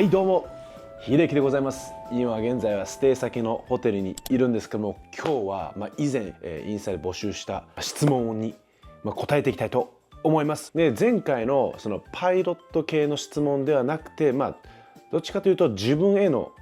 はいどうも秀樹でございます。今現在はステイ先のホテルにいるんですけども、今日は以前インスタで募集した質問に答えていきたいと思います。で、前回のそのパイロット系の質問ではなくて、どっちかというと自分への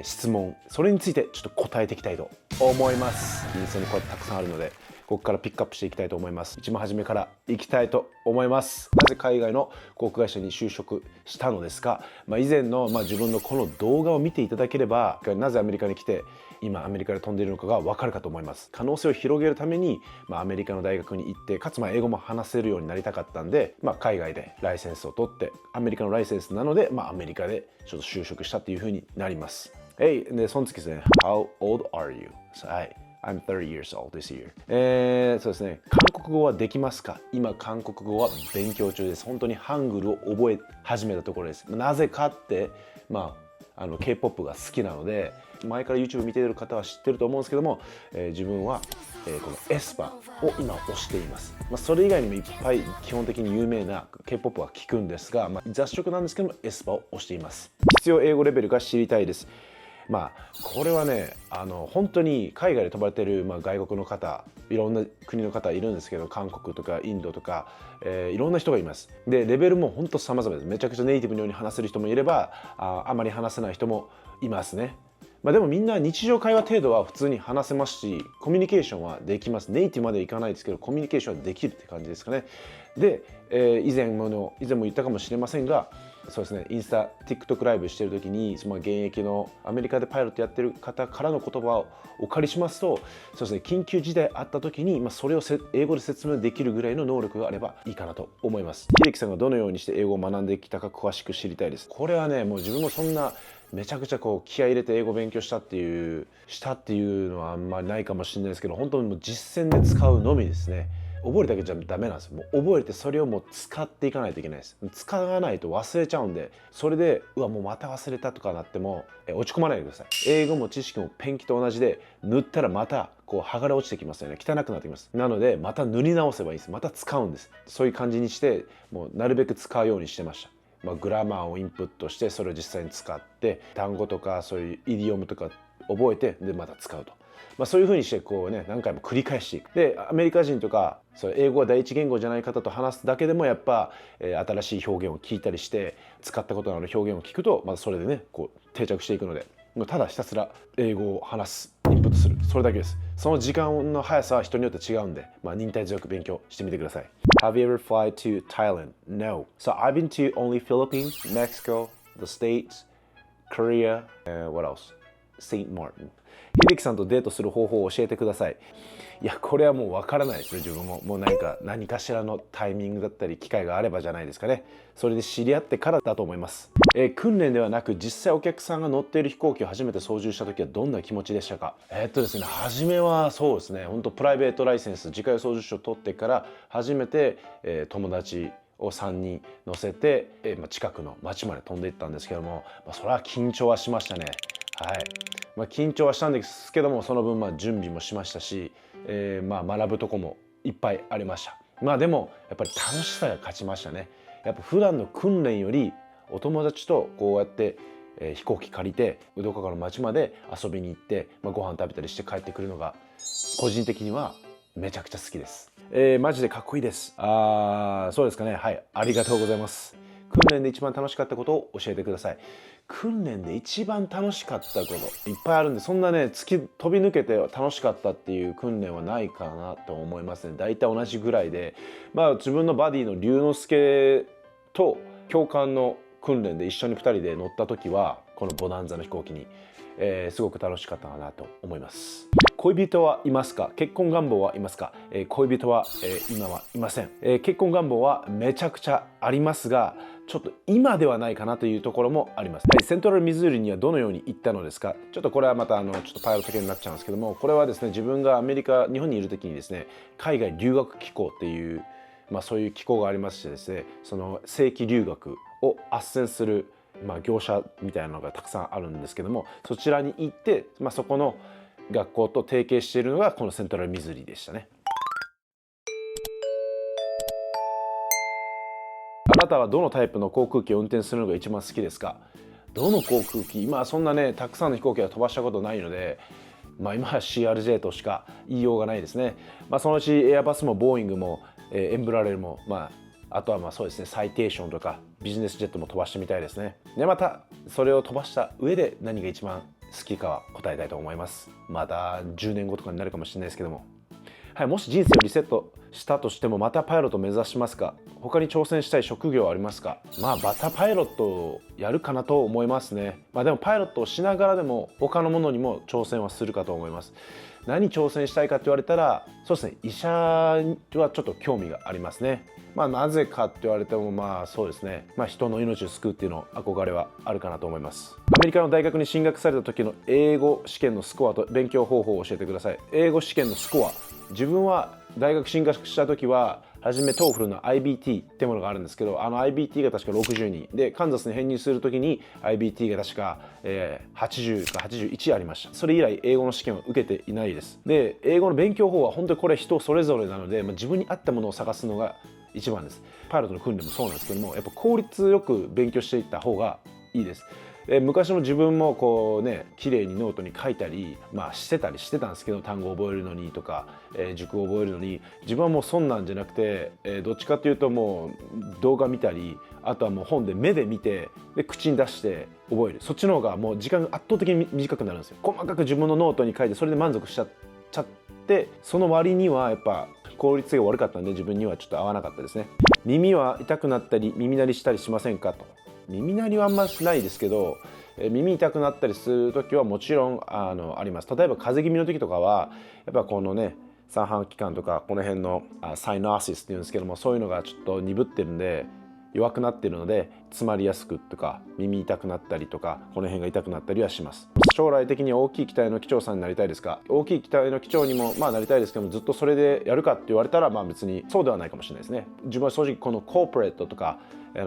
質問、それについてちょっと答えていきたいと思います。インスタにこうやってたくさんあるので、ここからピックアップしていきたいと思います。一番初めからいきたいと思います。なぜ海外の航空会社に就職したのですか。以前の自分のこの動画を見ていただければ、なぜアメリカに来て今アメリカで飛んでいるのかが分かるかと思います。可能性を広げるために、アメリカの大学に行って、かつ英語も話せるようになりたかったんで、海外でライセンスを取って、アメリカのライセンスなので、アメリカでちょっと就職したっていう風になります。で、その次ですね。How old are you? I'm 30 years old this year. そうですね。韓国語はできますか？今、韓国語は勉強中です。本当にハングルを覚え始めたところです。なぜかって、K-POP が好きなので、前から YouTube 見ている方は知ってると思うんですけども、自分は、このエスパを今推しています。それ以外にもいっぱい基本的に有名な K-POP は聞くんですが、雑食なんですけどもエスパを推しています。必要英語レベルが知りたいです。これはね、本当に海外で飛ばれてる、外国の方、いろんな国の方いるんですけど、韓国とかインドとか、いろんな人がいます。で、レベルも本当様々です。めちゃくちゃネイティブのように話せる人もいれば、あまり話せない人もいますね。でもみんな日常会話程度は普通に話せますし、コミュニケーションはできます。ネイティブまでいかないですけど、コミュニケーションはできるって感じですかね。で、以前も言ったかもしれませんが、そうですね、インスタ、TikTok ライブしてる時に、現役のアメリカでパイロットやってる方からの言葉をお借りしますと、そうですね、緊急事態あった時に、それを英語で説明できるぐらいの能力があればいいかなと思います。秀樹さんがどのようにして英語を学んできたか詳しく知りたいです。これはね、もう自分もそんなめちゃくちゃ気合い入れて英語勉強したっていうのはあんまりないかもしれないですけど、本当にもう実践で使うのみですね。覚えるだけじゃダメなんですよ。もう覚えてそれをもう使っていかないといけないです。使わないと忘れちゃうんで、それでもうまた忘れたとかなっても落ち込まないでください。英語も知識もペンキと同じで、塗ったらまた剥がれ落ちてきますよね。汚くなってきます。なのでまた塗り直せばいいです。また使うんです。そういう感じにして、もうなるべく使うようにしてました。グラマーをインプットして、それを実際に使って単語とかそういうイディオムとか覚えて、でまた使うと。そういう風にして何回も繰り返していく。で、アメリカ人とか英語が第一言語じゃない方と話すだけでもやっぱ、新しい表現を聞いたりして使ったことのある表現を聞くと、それでね定着していくので、ただひたすら英語を話す、インプットする、それだけです。その時間の速さは人によって違うんで、忍耐強く勉強してみてください。Have you ever fly to Thailand? No. So I've been to only Philippines, Mexico, the States, Korea, what else? Saint Martin。秀樹さんとデートする方法を教えてください。いや、これはもうわからないですね。自分ももう何かしらのタイミングだったり機会があればじゃないですかね。それで知り合ってからだと思います。訓練ではなく実際お客さんが乗っている飛行機を初めて操縦した時はどんな気持ちでしたか？ですね、初めはそうですね、本当プライベートライセンス、自家用操縦士を取ってから初めて、友達を3人乗せて、近くの町まで飛んでいったんですけども、それは緊張はしましたね。はい。緊張はしたんですけども、その分準備もしましたし、学ぶとこもいっぱいありました。でもやっぱり楽しさが勝ちましたね。やっぱ普段の訓練よりお友達とこうやって、飛行機借りてどこかの町まで遊びに行って、ご飯食べたりして帰ってくるのが個人的にはめちゃくちゃ好きです。マジでかっこいいです。そうですかね。はい、ありがとうございます。訓練で一番楽しかったことを教えてください。訓練で一番楽しかったこといっぱいあるんで、そんなね飛び抜けて楽しかったっていう訓練はないかなと思いますね。大体同じぐらいで、自分のバディの龍之介と教官の訓練で一緒に2人で乗った時は、このボナンザの飛行機に、すごく楽しかったかなと思います。恋人はいますか？結婚願望はいますか？恋人は、今はいません。結婚願望はめちゃくちゃありますが、ちょっと今ではないかなというところもあります。セントラルミズーリにはどのように行ったのですか？ちょっとこれはまたちょっとパイロット系になっちゃうんですけども、これはですね、自分が日本にいる時にですね、海外留学機構っていう、そういう機構がありましてですね、その正規留学を斡旋する、業者みたいなのがたくさんあるんですけども、そちらに行って、そこの学校と提携しているのがこのセントラルミズーリでしたね。あなたはどのタイプの航空機を運転するのが一番好きですか？どの航空機、今そんなねたくさんの飛行機は飛ばしたことないので、今は CRJ としか言いようがないですね。そのうちエアバスもボーイングも、エンブラレルも、あとはそうですね、サイテーションとかビジネスジェットも飛ばしてみたいですね。でまたそれを飛ばした上で何が一番好きかは答えたいと思います。また10年後とかになるかもしれないですけども、はい、もし人生をリセットしたとしてもまたパイロットを目指しますか？他に挑戦したい職業はありますか？またパイロットをやるかなと思いますね。でもパイロットをしながらでも他のものにも挑戦はするかと思います。何挑戦したいかって言われたら、そうですね、医者はちょっと興味がありますね。なぜかって言われてもそうですね、人の命を救うっていうの憧れはあるかなと思います。アメリカの大学に進学された時の英語試験のスコアと勉強方法を教えてください。英語試験のスコア、自分は大学進学した時は初め TOEFL の IBT ってものがあるんですけど、IBT が確か62で、カンザスに編入する時に IBT が確か、80か81ありました。それ以来英語の試験を受けていないです。で英語の勉強法は本当にこれ人それぞれなので、自分に合ったものを探すのが一番です。パイロットの訓練もそうなんですけども、やっぱ効率よく勉強していった方がいいです。昔の自分も綺麗にノートに書いたり、してたんですけど、単語を覚えるのにとか、熟語を覚えるのに、自分はもうそんなんじゃなくて、どっちかというともう動画見たり、あとはもう本で目で見て、で口に出して覚える、そっちの方がもう時間が圧倒的に短くなるんですよ。細かく自分のノートに書いてそれで満足しちゃって、その割にはやっぱ効率が悪かったんで、自分にはちょっと合わなかったですね。耳は痛くなったり耳鳴りしたりしませんかと。耳鳴りはあんましないですけど、耳痛くなったりする時はもちろんあります。例えば風邪気味の時とかはやっぱこのね、三半規管とかこの辺のサイノアシスっていうんですけども、そういうのがちょっと鈍ってるんで、弱くなってるので詰まりやすくとか、耳痛くなったりとか、この辺が痛くなったりはします。将来的に大きい機体の機長さんになりたいですか？大きい機体の機長にもなりたいですけども、ずっとそれでやるかって言われたら別にそうではないかもしれないですね。自分は正直このコーポレートとか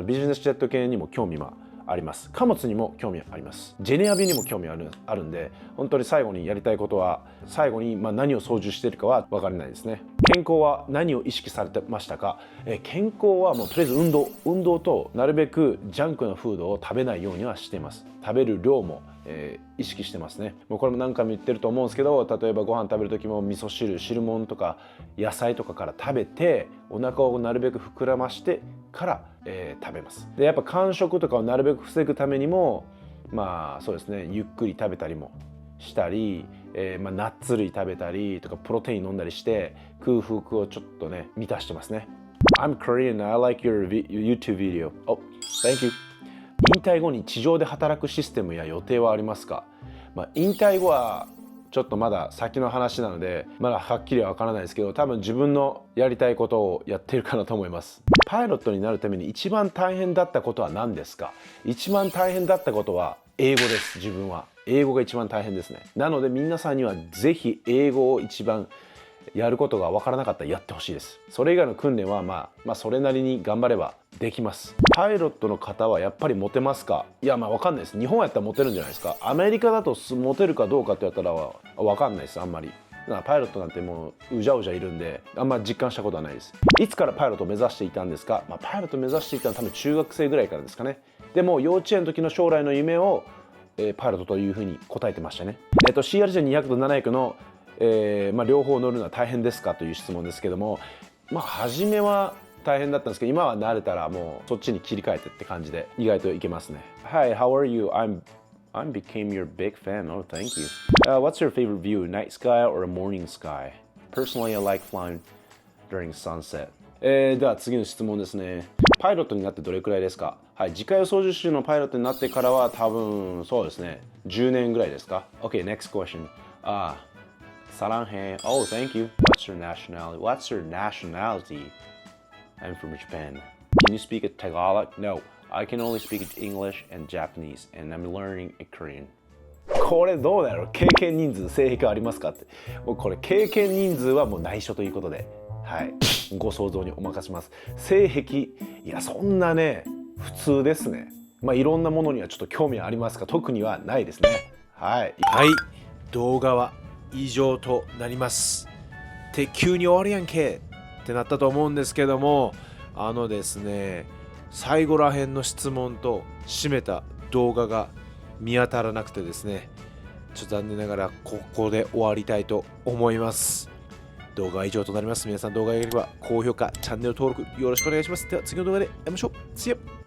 ビジネスジェット系にも興味はあります。貨物にも興味あります。ジェネア便にも興味あるんで、本当に最後にやりたいことは、最後に何を操縦しているかは分からないですね。健康は何を意識されてましたか？健康はもうとりあえず運動と、なるべくジャンクなフードを食べないようにはしています。食べる量も意識してますね。もうこれも何回も言ってると思うんですけど、例えばご飯食べる時も味噌汁、汁物とか野菜とかから食べて、お腹をなるべく膨らましてから食べます。でやっぱ間食とかをなるべく防ぐためにも、そうですね、ゆっくり食べたりもしたり、ナッツ類食べたりとか、プロテイン飲んだりして空腹をちょっとね満たしてますね。I'm Korean. I like your YouTube video. Oh, thank you. 引退後に地上で働くシステムや予定はありますか？引退後はちょっとまだ先の話なので、まだはっきりは分からないですけど、多分自分のやりたいことをやってるかなと思います。パイロットになるために一番大変だったことは何ですか？一番大変だったことは英語です。自分は英語が一番大変ですね。なので皆さんにはぜひ英語を一番やることが分からなかったらやってほしいです。それ以外の訓練はそれなりに頑張ればできます。パイロットの方はやっぱりモテますか？いや分かんないです。日本やったらモテるんじゃないですか。アメリカだとモテるかどうかって言ったら分かんないです。あんまりパイロットなんてもううじゃうじゃいるんで、あんま実感したことはないです。いつからパイロットを目指していたんですか？パイロットを目指していたのは多分中学生ぐらいからですかね。でも幼稚園の時の将来の夢を、パイロットというふうに答えてましたね。CRJ200 と700の両方乗るのは大変ですかという質問ですけども、初めは大変だったんですけど、今は慣れたらもうそっちに切り替えてって感じで意外といけますね。Hi, how are you? I became your big fan. Oh, thank you. What's your favorite view, night sky or a morning sky? Personally, I like flying during sunset. では次の質問ですね。パイロットになってどれくらいですか？はい、自家用操縦士のパイロットになってからは多分そうですね、10年ぐらいですか？ Okay, next question. Saranghae. Oh, thank you. What's your nationality? What's your nationality? I'm from Japan. Can you speak Tagalog? No, I can only speak English and Japanese, and I'm learning Korean. これどうだろう？経験人数、性癖ありますかって。もうこれ経験人数はもう内緒ということで、はい、ご想像にお任せします。性癖、いやそんなね普通ですね。いろんなものにはちょっと興味ありますが、特にはないですね。はい、動画は以上となります。で急に終わりやんけってなったと思うんですけども、ですね、最後らへんの質問と締めた動画が見当たらなくてですね、ちょっと残念ながらここで終わりたいと思います。動画は以上となります。皆さん動画が良ければ高評価、チャンネル登録よろしくお願いします。では次の動画で会いましょう。See you!